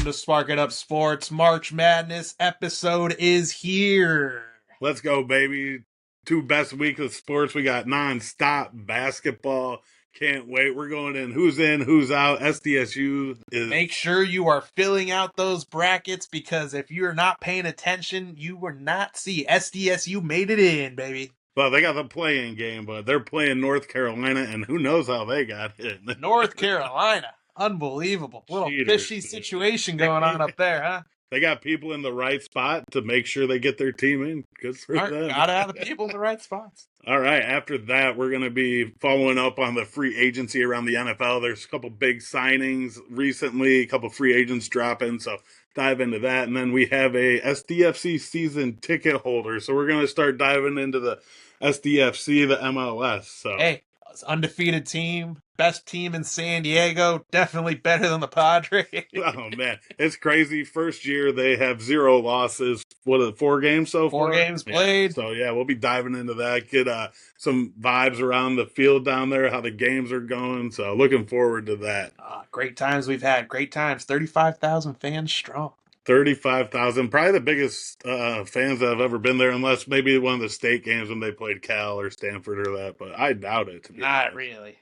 to Spark It Up Sports. March Madness episode is here. Let's go, baby. 2 best weeks of sports. We got non-stop basketball. Can't wait. We're going in who's out. SDSU is... Make sure you are filling out those brackets because if you're not paying attention, you will not see SDSU made it in, baby. Well, they got the play-in game, but they're playing North Carolina, and who knows how they got in. North Carolina. Unbelievable. Little Cheaters, fishy situation going on up there, huh? They got people in the right spot to make sure they get their team in. Good for them. Gotta have the people in the right spots. All right, after that, we're going to be following up on the free agency around the NFL. There's a couple big signings recently, a couple free agents dropping, so dive into that. And then we have a SDFC season ticket holder, so we're going to start diving into the SDFC, the MLS. So hey, it's undefeated team, best team in San Diego, definitely better than the Padres. Oh, man, it's crazy. First year, they have 0 losses. What are 4 games so far? 4 games played. Yeah. So, yeah, we'll be diving into that. Get some vibes around the field down there, how the games are going. So, looking forward to that. Great times we've had. Great times. 35,000 fans strong. 35,000. Probably the biggest fans that have ever been there, unless maybe one of the state games when they played Cal or Stanford or that. But I doubt it. Not really.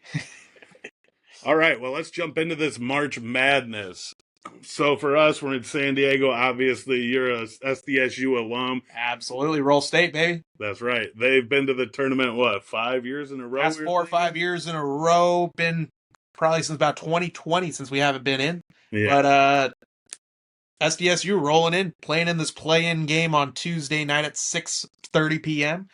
All right, well, let's jump into this March Madness. So for us, we're in San Diego. Obviously, you're a SDSU alum. Absolutely. Roll State, baby. That's right. They've been to the tournament, 5 years in a row? Last 4 or 5 years in a row. Been probably since about 2020 since we haven't been in. Yeah. But SDSU rolling in, playing in this play-in game on Tuesday night at 6:30 p.m.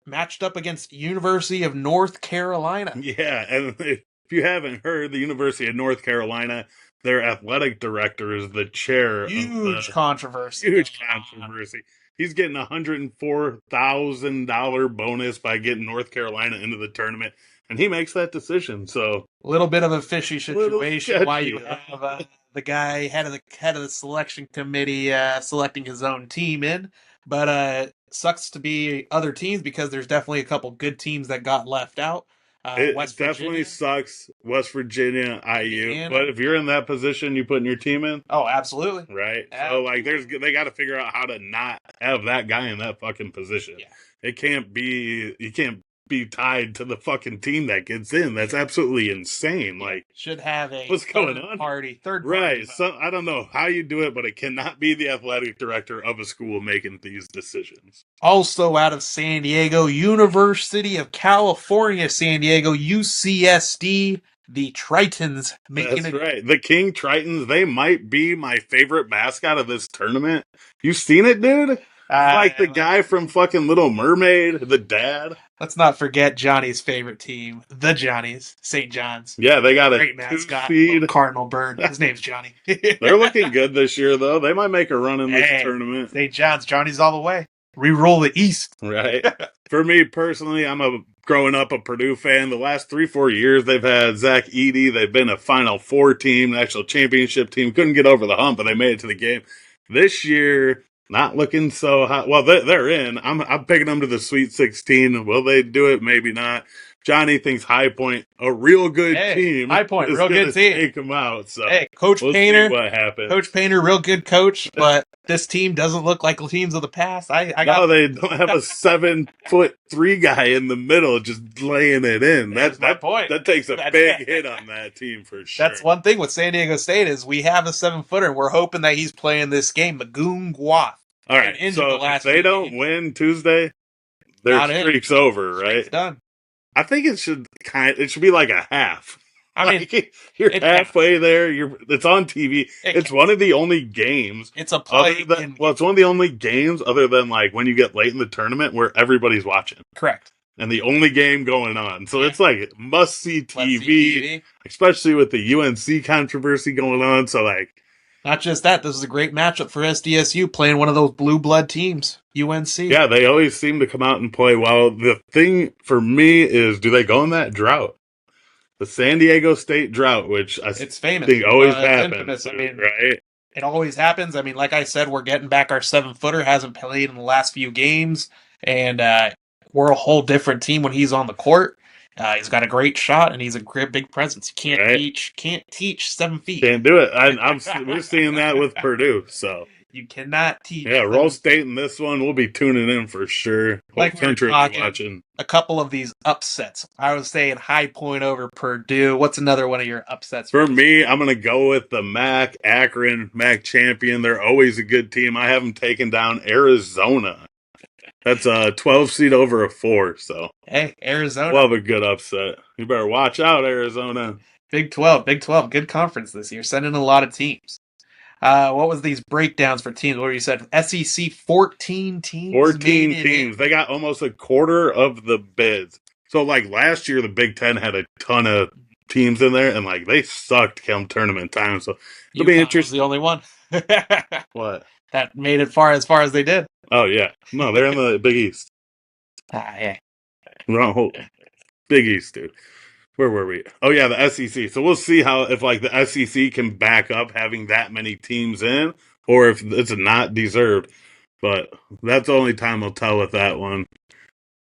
Matched up against University of North Carolina. Yeah, and if you haven't heard, the University of North Carolina, their athletic director is the chair. Huge controversy. Huge controversy. He's getting a $104,000 bonus by getting North Carolina into the tournament, and he makes that decision. So a little bit of a fishy situation. Why you have the guy head of the selection committee selecting his own team in, but sucks to be other teams because there's definitely a couple good teams that got left out. It definitely sucks. West Virginia, IU. Indiana. But if you're in that position, you putting your team in? Oh, absolutely. Right. So they got to figure out how to not have that guy in that fucking position. Yeah. You can't be tied to the fucking team that gets in. That's absolutely insane. Like, should have a what's going on? Third party. Right. So I don't know how you do it, but it cannot be the athletic director of a school making these decisions. Also out of San Diego, University of California, San Diego, UCSD, the Tritons making That's right. The King Tritons, they might be my favorite mascot of this tournament. You seen it, dude? Like the guy from fucking Little Mermaid, the dad. Let's not forget Johnny's favorite team, the Johnnies, St. John's. Yeah, they got great mascot, little cardinal bird. His name's Johnny. They're looking good this year, though. They might make a run in this tournament. St. John's, Johnny's all the way. Re-roll the East. Right. For me personally, I'm growing up a Purdue fan. The last 3-4 years, they've had Zach Edey. They've been a Final Four team, national championship team. Couldn't get over the hump, but they made it to the game. This year, not looking so hot. Well, they're in. I'm picking them to the Sweet 16. Will they do it? Maybe not. Johnny thinks High Point, a real good team. High Point, real good team. Take them out. So Coach Painter. See what happens. Coach Painter, real good coach, but this team doesn't look like teams of the past. They don't have a 7'3" guy in the middle just laying it in. That's my point. That takes a big hit on that team for sure. That's one thing with San Diego State is we have a 7-footer, and we're hoping that he's playing this game, Magoon Guath. All right, so if they don't win Tuesday, their streak's over, right? Streak's done. I think it should be like a half. I mean, you're halfway there. It's on TV. It's one of the only games. It's a play. It's one of the only games other than like when you get late in the tournament where everybody's watching. Correct. And the only game going on. So it's like must-see TV, especially with the UNC controversy going on. So like, not just that, this is a great matchup for SDSU playing one of those blue blood teams, UNC. Yeah, they always seem to come out and play well. The thing for me is, do they go in that drought? The San Diego State drought, which it's famous. Think always happens. I mean, right? It always happens. I mean, like I said, we're getting back our 7-footer, hasn't played in the last few games, and we're a whole different team when he's on the court. He's got a great shot, and he's a great big presence. You Right? can't teach 7 feet. Can't do it. We're seeing that with Purdue. So You cannot teach. yeah, Roll State in this one. We'll be tuning in for sure. Whole Like we were country will be talking, watching. a couple of these upsets. I was saying High Point over Purdue. What's another one of your upsets? For me, I'm going to go with the MAC, Akron, MAC champion. They're always a good team. I have them taken down Arizona. That's a 12 seed over a 4. So, hey, Arizona. Love a good upset. You better watch out, Arizona. Big 12, good conference this year. Sending a lot of teams. What was these breakdowns for teams? What you said? SEC 14 teams. 14 teams. They got almost a quarter of the bids. So, like last year, the Big Ten had a ton of teams in there, and like they sucked come tournament time. So it'll be interesting. The only one. What? That made it far as they did. Oh yeah, no, they're in the Big East. Yeah. Wrong, Big East, dude. Where were we? Oh yeah, the SEC. So we'll see if like the SEC can back up having that many teams in, or if it's not deserved. But that's the only time will tell with that one.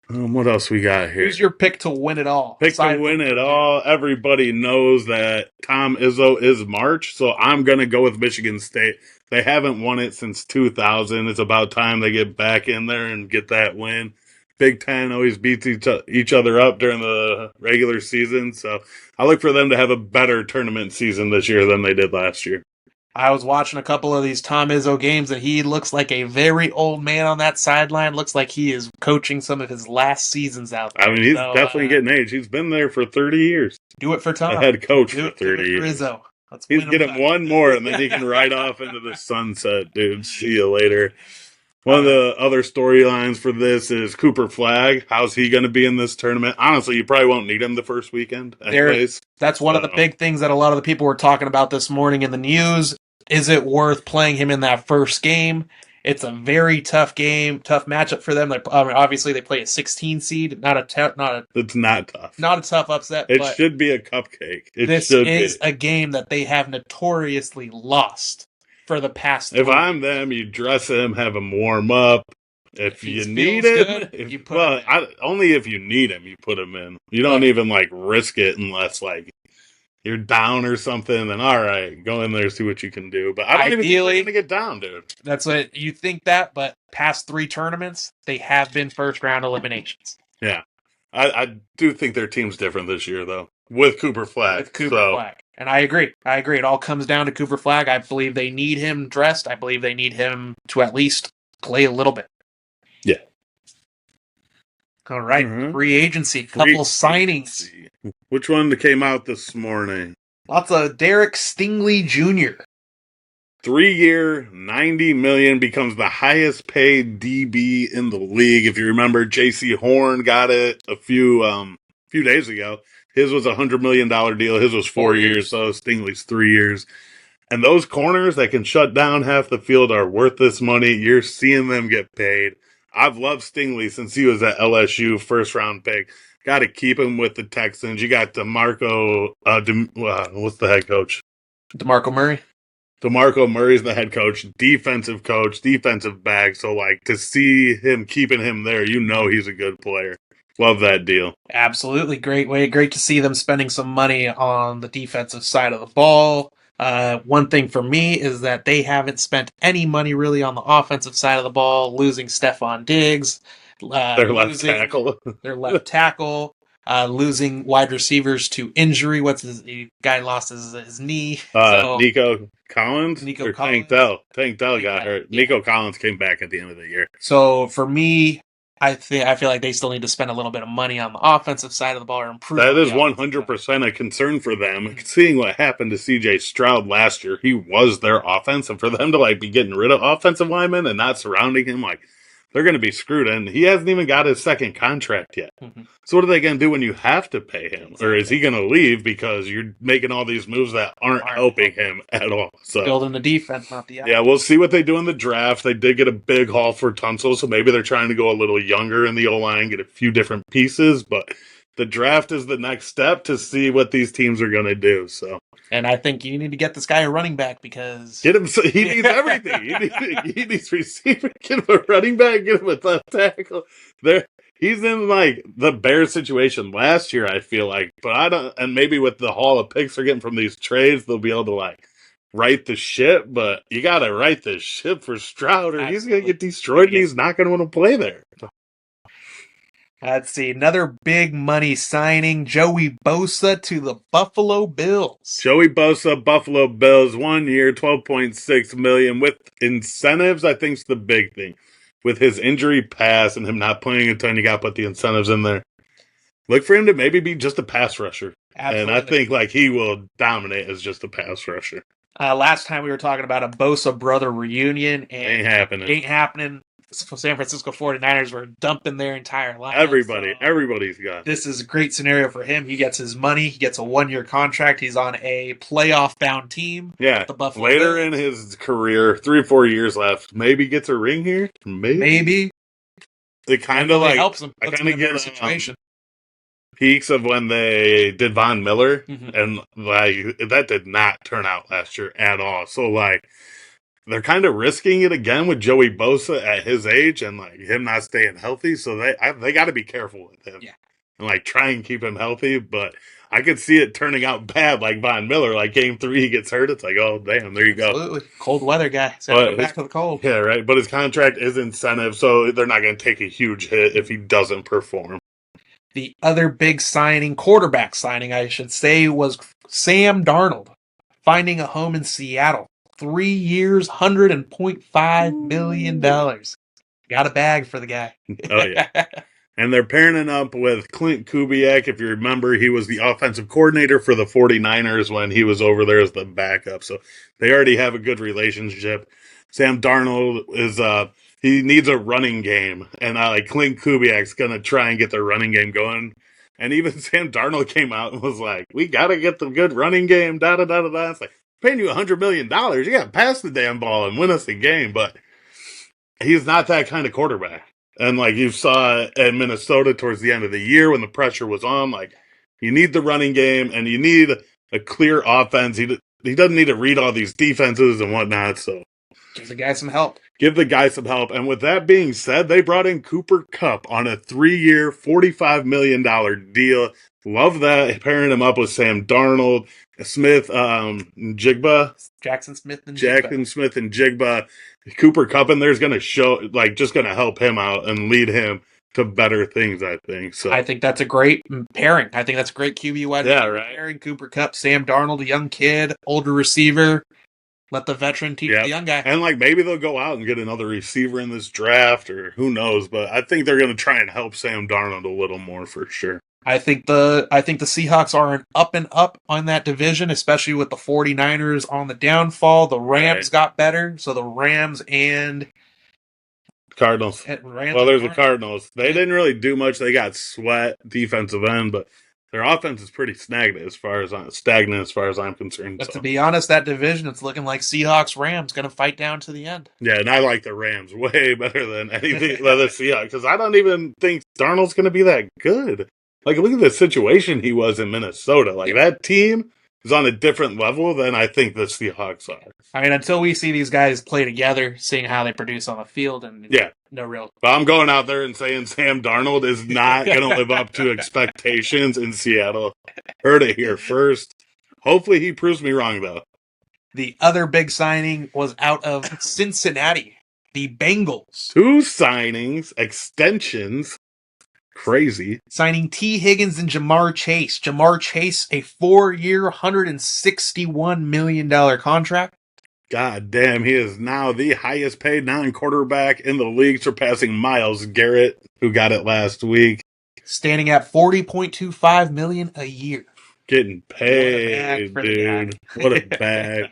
What else we got here? Who's your pick to win it all? Everybody knows that Tom Izzo is March, so I'm going to go with Michigan State. They haven't won it since 2000. It's about time they get back in there and get that win. Big Ten always beats each other up during the regular season, so I look for them to have a better tournament season this year than they did last year. I was watching a couple of these Tom Izzo games, and he looks like a very old man on that sideline. Looks like he is coaching some of his last seasons out there. I mean, he's definitely getting age. He's been there for 30 years. Do it for Tom. A head coach for 30 years. Izzo. He's getting one more, and then he can ride off into the sunset, dude. See you later. One of the other storylines for this is Cooper Flagg. How's he going to be in this tournament? Honestly, you probably won't need him the first weekend. That's one of the big things that a lot of the people were talking about this morning in the news. Is it worth playing him in that first game? It's a very tough game, tough matchup for them. Obviously, they play a 16 seed. It's not tough. Not a tough upset. It should be a cupcake. This is a game that they have notoriously lost for the past. If I'm them, you dress him, have him warm up. If you need him, only if you need him, you put him in. You don't even risk it unless you're down or something. Then all right, go in there, see what you can do. But I don't even think they're gonna get down, dude. That's what you think but past 3 tournaments, they have been first round eliminations. Yeah, I do think their team's different this year, though, with Cooper Flagg. Flagg. And I agree. It all comes down to Cooper Flagg. I believe they need him dressed. I believe they need him to at least play a little bit. Yeah. All right. Mm-hmm. Free agency. Couple signings. Which one came out this morning? Lots of Derek Stingley Jr. 3-year, $90 million, becomes the highest paid DB in the league. If you remember, J.C. Horn got it a few days ago. His was a $100 million deal. His was 4 years, so Stingley's 3 years. And those corners that can shut down half the field are worth this money. You're seeing them get paid. I've loved Stingley since he was at LSU, first-round pick. Got to keep him with the Texans. You got DeMarco, what's the head coach? DeMarco Murray. DeMarco Murray's the head coach, defensive back. So, to see him, keeping him there, he's a good player. Love that deal. Absolutely. Great to see them spending some money on the defensive side of the ball. One thing for me is that they haven't spent any money really on the offensive side of the ball, losing Stephon Diggs. Their left tackle. Losing wide receivers to injury. The guy lost his knee. Nico Collins? Tank Dell. Tank Dell got hurt. Yeah. Nico Collins came back at the end of the year. So for me, I feel like they still need to spend a little bit of money on the offensive side of the ball or improve. That is 100% a concern for them. Seeing what happened to C.J. Stroud last year, he was their offense, and for them to be getting rid of offensive linemen and not surrounding him, they're going to be screwed. And he hasn't even got his second contract yet. Mm-hmm. So what are they going to do when you have to pay him? Exactly. Or is he going to leave because you're making all these moves that aren't helping him at all? So building the defense, not the offense. Yeah, we'll see what they do in the draft. They did get a big haul for Tunsil, so maybe they're trying to go a little younger in the O-line, get a few different pieces. But the draft is the next step to see what these teams are going to do. So. And I think you need to get this guy a running back because... Get him. He needs everything. He needs receiver, get him a running back, get him a left tackle. He's in like the Bears situation last year, I feel like, but I don't. And maybe with the haul of picks they're getting from these trades, they'll be able to like right the ship. But you got to right the ship for Stroud, or he's going to get destroyed, and he's not going to want to play there. Let's see, another big money signing, Joey Bosa to the Buffalo Bills. Joey Bosa, Buffalo Bills, 1 year, $12.6 million with incentives. I think's the big thing. With his injury pass and him not playing a ton, you got to put the incentives in there. Look for him to maybe be just a pass rusher. Absolutely. And I think like he will dominate as just a pass rusher. Last time we were talking about a Bosa brother reunion, and ain't happening. San Francisco 49ers were dumping their entire lineup. Everybody's got. This is a great scenario for him. He gets his money. He gets a 1-year contract. He's on a playoff-bound team. Yeah, the Buffalo later Bills. In his career, 3 or 4 years left. Maybe gets a ring here. Maybe. It kind of like helps him. I kind of get a situation. Peaks of when they did Von Miller, and like that did not turn out last year at all. So like they're kind of risking it again with Joey Bosa at his age and like him not staying healthy. So they got to be careful with him and like try and keep him healthy. But I could see it turning out bad, like Von Miller. Like game 3, he gets hurt. It's like, oh damn, there you go. Absolutely, cold weather guy. So back to the cold. Yeah, right. But his contract is incentive, so they're not going to take a huge hit if he doesn't perform. The other big signing, quarterback signing, I should say, was Sam Darnold, finding a home in Seattle. 3 years, $100.5 million. Got a bag for the guy. Oh, yeah. And they're pairing it up with Clint Kubiak. If you remember, he was the offensive coordinator for the 49ers when he was over there as the backup. So they already have a good relationship. Sam Darnold is he needs a running game, and like Clint Kubiak's gonna try and get the running game going. And even Sam Darnold came out and was like, "We gotta get the good running game." Da da da da da. It's like, paying you $100 million, you gotta pass the damn ball and win us the game. But he's not that kind of quarterback. And like you saw at Minnesota towards the end of the year when the pressure was on, like you need the running game and you need a clear offense. He doesn't need to read all these defenses and whatnot. So give the guy some help. Give the guy some help. And with that being said, they brought in Cooper Kupp on a 3-year, $45 million deal. Love that. Pairing him up with Sam Darnold, Smith, Jigba. Jackson Smith and Jigba. Cooper Kupp in there is going to show, like, just going to help him out and lead him to better things, I think. So I think that's a great pairing. I think that's a great QB wide pairing. Cooper Kupp, Sam Darnold, a young kid, older receiver. Let the veteran teach the young guy. And like maybe they'll go out and get another receiver in this draft, or who knows. But I think they're going to try and help Sam Darnold a little more for sure. I think the Seahawks are an up and up on that division, especially with the 49ers on the downfall. The Rams got better, so the Rams and Cardinals. There's the Cardinals. They didn't really do much. They got Sweat, defensive end, but their offense is pretty stagnant as far as I'm concerned. But to be honest, that division, it's looking like Seahawks-Rams going to fight down to the end. Yeah, and I like the Rams way better than anything the Seahawks, because I don't even think Darnold's going to be that good. Like, look at the situation he was in Minnesota. Like, that team is on a different level than I think the Seahawks are. I mean, until we see these guys play together, seeing how they produce on the field, and no real. But I'm going out there and saying Sam Darnold is not going to live up to expectations in Seattle. Heard it here first. Hopefully he proves me wrong, though. The other big signing was out of Cincinnati, the Bengals. 2 signings, extensions. Crazy. Signing T. Higgins and Jamar Chase. Jamar Chase, a 4-year, $161 million contract. God damn, he is now the highest paid non-quarterback in the league, surpassing Myles Garrett, who got it last week. Standing at $40.25 million a year. Getting paid, dude. What a bag.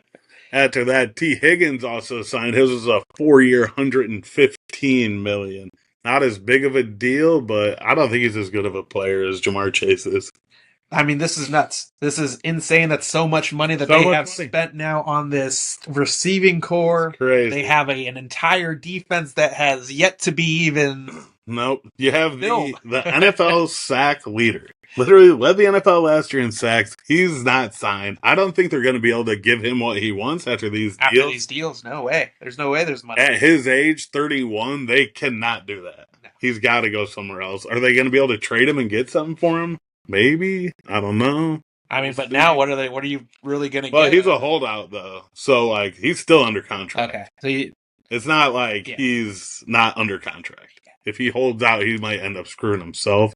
After that, T. Higgins also signed. His was a 4-year, $115 million. Not as big of a deal, but I don't think he's as good of a player as Jamar Chase is. I mean, this is nuts. This is insane. That's so much money that they have spent now on this receiving core. Crazy. They have an entire defense that has yet to be even... Nope. You have the NFL sack leader. Literally led the NFL last year in sacks. He's not signed. I don't think they're going to be able to give him what he wants after these deals. After these deals, no way. There's no way there's money. At his age, 31, they cannot do that. No. He's got to go somewhere else. Are they going to be able to trade him and get something for him? Maybe. I don't know. I mean, but now what are you really going to get? Well, he's a holdout though, so like he's still under contract. Okay, so it's not like he's not under contract. If he holds out, he might end up screwing himself.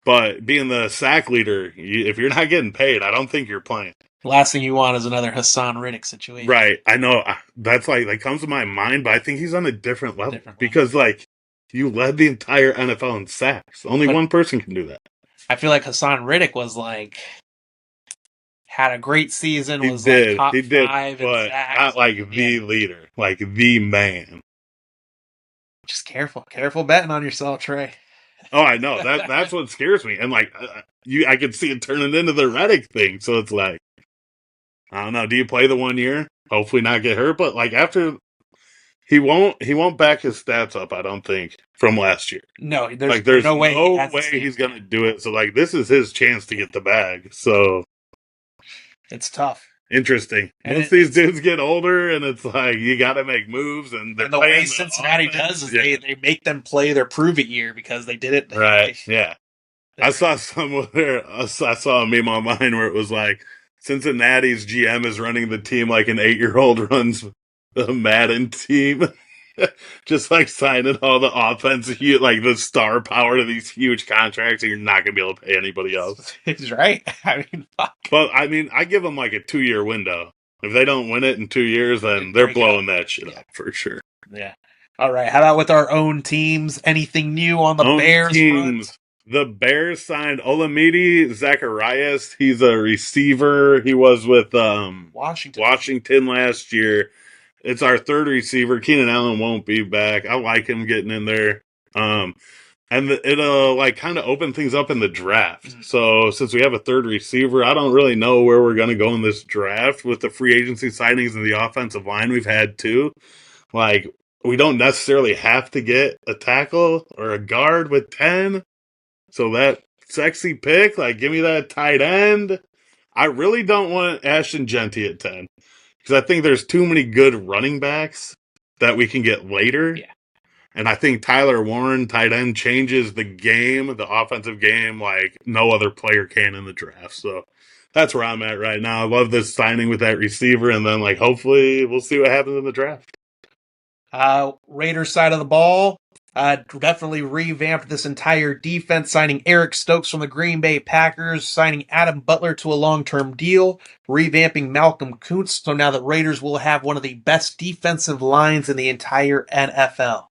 But being the sack leader, if you're not getting paid, I don't think you're playing. Last thing you want is another Hassan Riddick situation. Right. I know. That's that comes to my mind, but I think he's on a different level. Because, you led the entire NFL in sacks. Only one person can do that. I feel like Hassan Riddick was had a great season, top 5 but not the leader, like the man. Just careful betting on yourself, Trey. Oh, I know. That's what scares me. And I could see it turning into the Reddick thing. So it's I don't know. Do you play the 1 year? Hopefully not get hurt. But after he won't back his stats up. I don't think from last year. No, there's no way he's gonna do it. So this is his chance to get the bag. So it's tough. Interesting. Once these dudes get older, and it's you got to make moves, and the way Cincinnati does is they make them play their prove it year because they did it. Right. Yeah. I saw I saw a meme online where it was Cincinnati's GM is running the team like an 8-year-old runs a Madden team. Just signing all the offense, the star power to these huge contracts, and you're not going to be able to pay anybody else. He's right. I mean, fuck. But I give them a 2-year window. If they don't win it in 2 years, then they're blowing that shit up for sure. Yeah. All right. How about with our own teams? Anything new on the Bears front? The Bears signed Olamide Zacharias. He's a receiver. He was with Washington last year. It's our third receiver. Keenan Allen won't be back. I like him getting in there. And it'll kind of open things up in the draft. Mm-hmm. So since we have a third receiver, I don't really know where we're going to go in this draft with the free agency signings and the offensive line we've had too. We don't necessarily have to get a tackle or a guard with 10. So that sexy pick, give me that tight end. I really don't want Ashton Genty at 10. Because I think there's too many good running backs that we can get later. Yeah. And I think Tyler Warren, tight end, changes the game, the offensive game, like no other player can in the draft. So that's where I'm at right now. I love this signing with that receiver. And then, hopefully we'll see what happens in the draft. Raiders side of the ball. Definitely revamped this entire defense, signing Eric Stokes from the Green Bay Packers, signing Adam Butler to a long-term deal, revamping Malcolm Kuntz. So now the Raiders will have one of the best defensive lines in the entire NFL.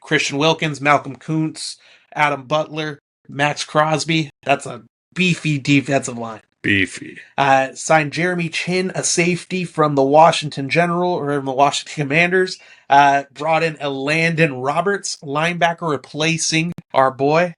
Christian Wilkins, Malcolm Kuntz, Adam Butler, Max Crosby. That's a beefy defensive line. Beefy. Signed Jeremy Chin, a safety from the Washington Commanders. Brought in a Landon Roberts, linebacker, replacing our boy.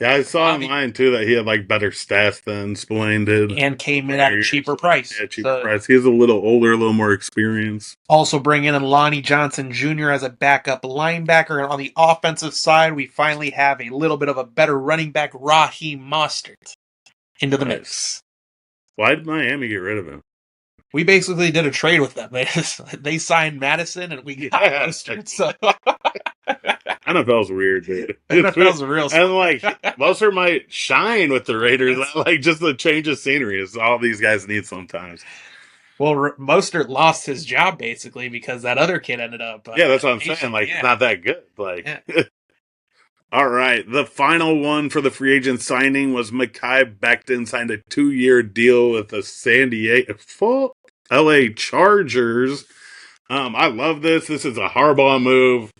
Yeah, I saw online too that he had better stats than Spillane did. And came in at a cheaper price. Yeah, cheaper price. He's a little older, a little more experienced. Also bringing in Lonnie Johnson Jr. as a backup linebacker. And on the offensive side, we finally have a little bit of a better running back, Raheem Mostert, into the mix. Why did Miami get rid of him? We basically did a trade with them. They signed Madison, and we got Mostert. So. NFL's weird, dude. NFL's a real. And Mostert might shine with the Raiders. Just the change of scenery is all these guys need sometimes. Well, Mostert lost his job basically because that other kid ended up. Yeah, that's what I'm saying. It's not that good. All right, the final one for the free agent signing was Mekhi Becton signed a 2-year deal with the San Diego LA Chargers. I love this. This is a Harbaugh move.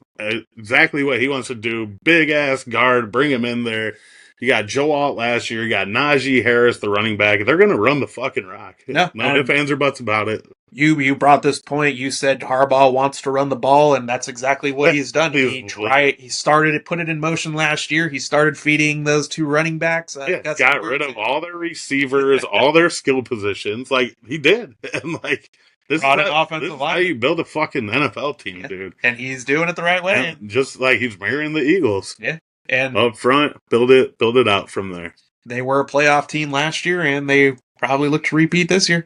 Exactly what he wants to do. Big ass guard, bring him in there. You got Joe Alt last year. You got Najee Harris, the running back. They're going to run the fucking rock. No ifs, ands, or buts about it. You brought this point. You said Harbaugh wants to run the ball, and that's exactly what he's done. He started it, put it in motion last year. He started feeding those two running backs. Got rid of all their receivers, all their skill positions. He did. And this brought an offensive line. How you build a fucking NFL team, dude. And he's doing it the right way. And just he's marrying the Eagles. Yeah. And up front, build it out from there. They were a playoff team last year, and they probably look to repeat this year.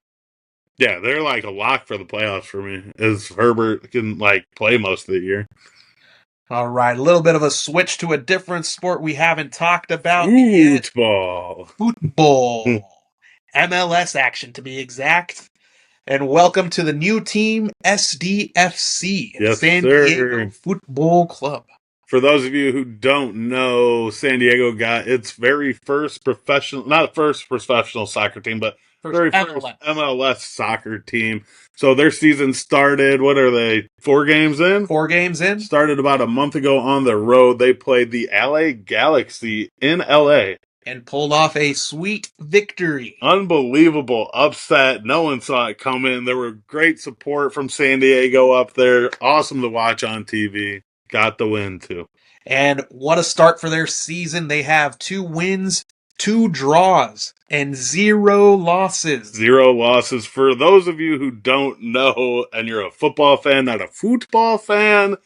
Yeah, they're a lock for the playoffs for me. As Herbert can play most of the year. All right, a little bit of a switch to a different sport we haven't talked about yet. Football. MLS action, to be exact. And welcome to the new team, SDFC, Yes, San Diego Football Club. For those of you who don't know, San Diego got its very first professional, not first professional soccer team, but first MLS soccer team. So their season started, what are they, 4 games in? 4 games in. Started about a month ago on the road. They played the LA Galaxy in LA. And pulled off a sweet victory. Unbelievable upset. No one saw it coming. There were great support from San Diego up there. Awesome to watch on TV. Got the win, too. And what a start for their season. They have 2 wins, 2 draws, and 0 losses. 0 losses. For those of you who don't know, and you're a football fan, not a football fan,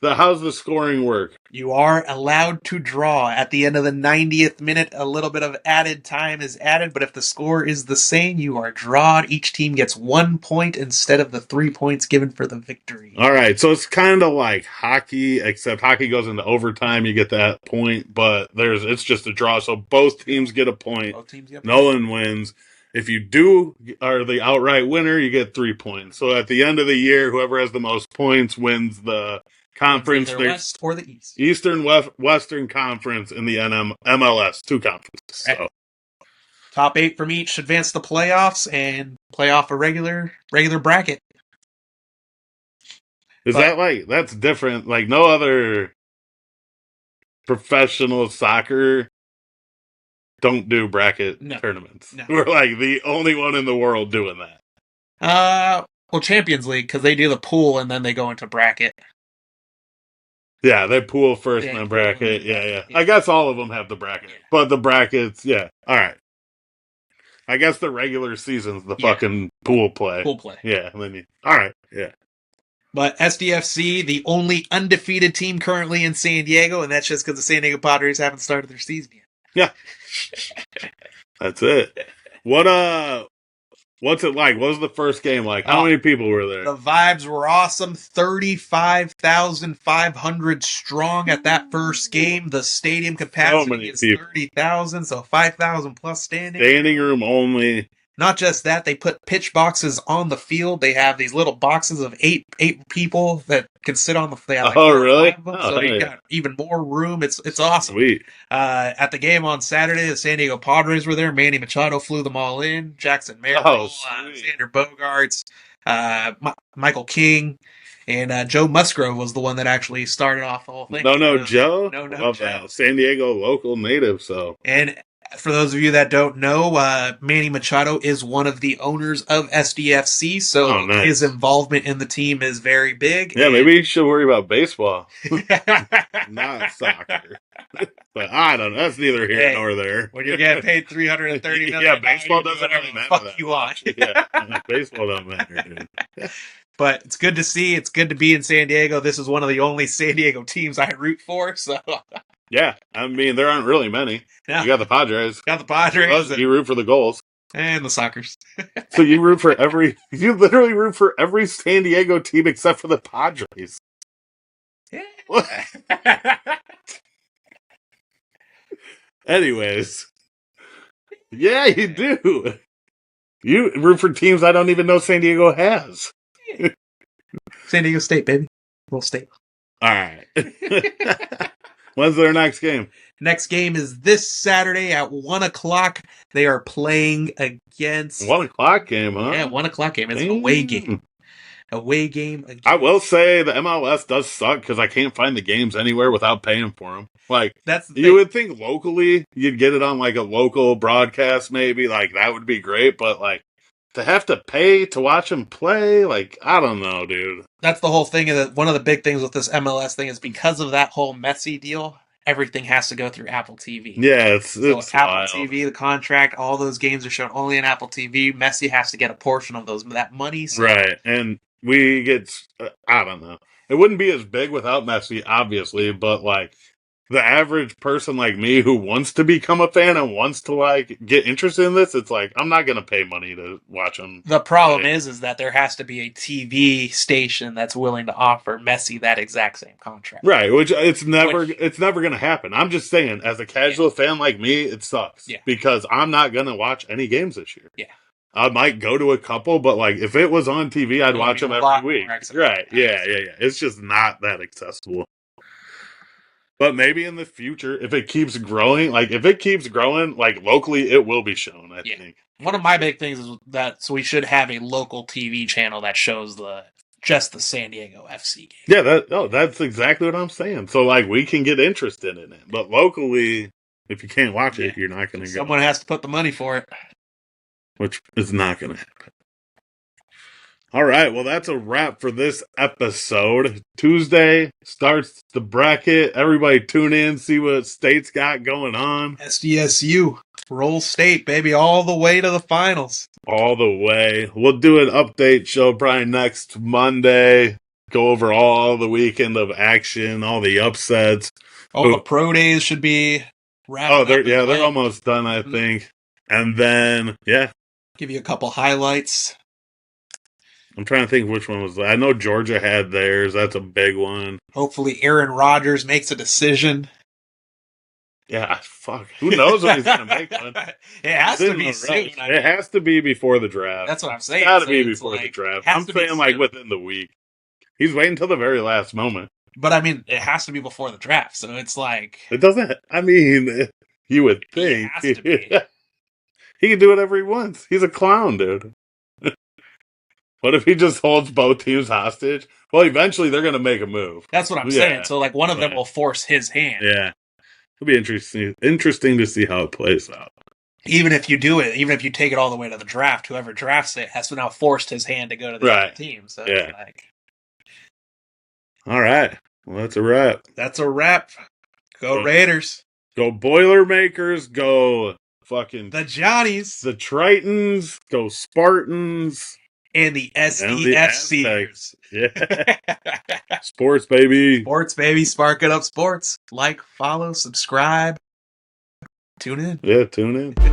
how's the scoring work? You are allowed to draw at the end of the 90th minute. A little bit of added time is added, but if the score is the same, you are drawn. Each team gets 1 point instead of the 3 points given for the victory. All right, so it's kind of like hockey, except hockey goes into overtime. You get that point, but it's just a draw, so both teams get a point. Both teams get no one wins. If you are the outright winner, you get 3 points. So at the end of the year, whoever has the most points wins the conference. Either West or the East. Eastern Western Conference in the MLS, 2 conferences. Right. So. Top 8 from each advance to the playoffs and play off a regular bracket. That's different? Like no other professional soccer don't do bracket tournaments. No. We're like the only one in the world doing that. Well, Champions League, because they do the pool and then they go into bracket. Yeah, they pool first and then bracket. Yeah. I guess all of them have the bracket. Yeah. But the brackets, yeah. All right. I guess the regular season's the fucking pool play. Pool play. Yeah. And then all right. Yeah. But SDFC, the only undefeated team currently in San Diego, and that's just because the San Diego Padres haven't started their season yet. Yeah. That's it. What's it like? What was the first game like? How many people were there? The vibes were awesome. 35,500 strong at that first game. The stadium capacity is 30,000, so 5,000 plus standing. Standing room only. Not just that, they put pitch boxes on the field. They have these little boxes of eight people that can sit on the field. Really? So they got even more room. It's awesome. Sweet. At the game on Saturday, the San Diego Padres were there. Manny Machado flew them all in. Jackson Merrill, Xander Bogaerts, Michael King, and Joe Musgrove was the one that actually started off the whole thing. Joe? No, Love Joe. That. San Diego local native, so. And for those of you that don't know, Manny Machado is one of the owners of SDFC, so nice. His involvement in the team is very big. Yeah, maybe you should worry about baseball, not soccer. But I don't know. That's neither here nor there. When you're getting paid $330 million, yeah, baseball doesn't really matter. Fuck you on. Yeah, baseball doesn't matter, dude. But it's good to see. It's good to be in San Diego. This is one of the only San Diego teams I root for, so. Yeah, I mean, there aren't really many. No. You got the Padres. You root for the goals. And the Sockers. So you literally root for every San Diego team except for the Padres. Yeah. Anyways. Yeah, you do. You root for teams I don't even know San Diego has. San Diego State, baby. Little state. All right. When's their next game? Next game is this Saturday at 1 o'clock. They are playing against... 1 o'clock game, huh? Yeah, 1 o'clock game. It's an away game. Away game. Against... I will say the MLS does suck because I can't find the games anywhere without paying for them. Like, you would think locally you'd get it on like a local broadcast maybe. Like, that would be great. But like, to have to pay to watch them play, like, I don't know, dude. That's the whole thing. One of the big things with this MLS thing is because of that whole Messi deal, everything has to go through Apple TV. Yeah, it's Apple TV, the contract, all those games are shown only on Apple TV. Messi has to get a portion of that money. So. Right, and we get, I don't know. It wouldn't be as big without Messi, obviously, but like, the average person like me who wants to become a fan and wants to like get interested in this, it's like I'm not gonna pay money to watch them. The problem is that there has to be a TV station that's willing to offer Messi that exact same contract. Right, which it's never gonna happen. I'm just saying, as a casual fan like me, it sucks. Yeah. Because I'm not gonna watch any games this year. Yeah. I might go to a couple, but like if it was on TV, I'd watch them every week. Right. Yeah. It's just not that accessible. But maybe in the future, if it keeps growing, like locally, it will be shown, I think. One of my big things is that we should have a local TV channel that shows just the San Diego FC game. Yeah, that's exactly what I'm saying. So like we can get interested in it. But locally, if you can't watch it, you're not gonna go. Someone has to put the money for it. Which is not gonna happen. All right, well, that's a wrap for this episode. Tuesday starts the bracket. Everybody tune in, see what State's got going on. SDSU, roll State, baby, all the way to the finals. All the way. We'll do an update show probably next Monday. Go over all the weekend of action, all the upsets. The pro days should be wrapped up. They're almost done, I think. And then, give you a couple highlights. I'm trying to think which one was that. I know Georgia had theirs. That's a big one. Hopefully Aaron Rodgers makes a decision. Yeah, fuck. Who knows when he's going to make one? It has to be soon. It has to be before the draft. That's what I'm saying. It's got to be before the draft. I'm saying like within the week. He's waiting until the very last moment. But I mean, it has to be before the draft. So it's like... It doesn't... I mean, you would think. It has to be. He can do whatever he wants. He's a clown, dude. What if he just holds both teams hostage? Well, eventually they're going to make a move. That's what I'm saying. So, like, one of them will force his hand. Yeah. It'll be interesting to see how it plays out. Even if you do it, even if you take it all the way to the draft, whoever drafts it has to now forced his hand to go to the other team. So, it's like... All right. Well, that's a wrap. That's a wrap. Go Raiders. Go Boilermakers. Go fucking... The Johnnies. The Tritons. Go Spartans. And the SDFC. Yeah. Sports, baby. Sports, baby. Spark it up, sports. Like, follow, subscribe. Tune in. Yeah, tune in.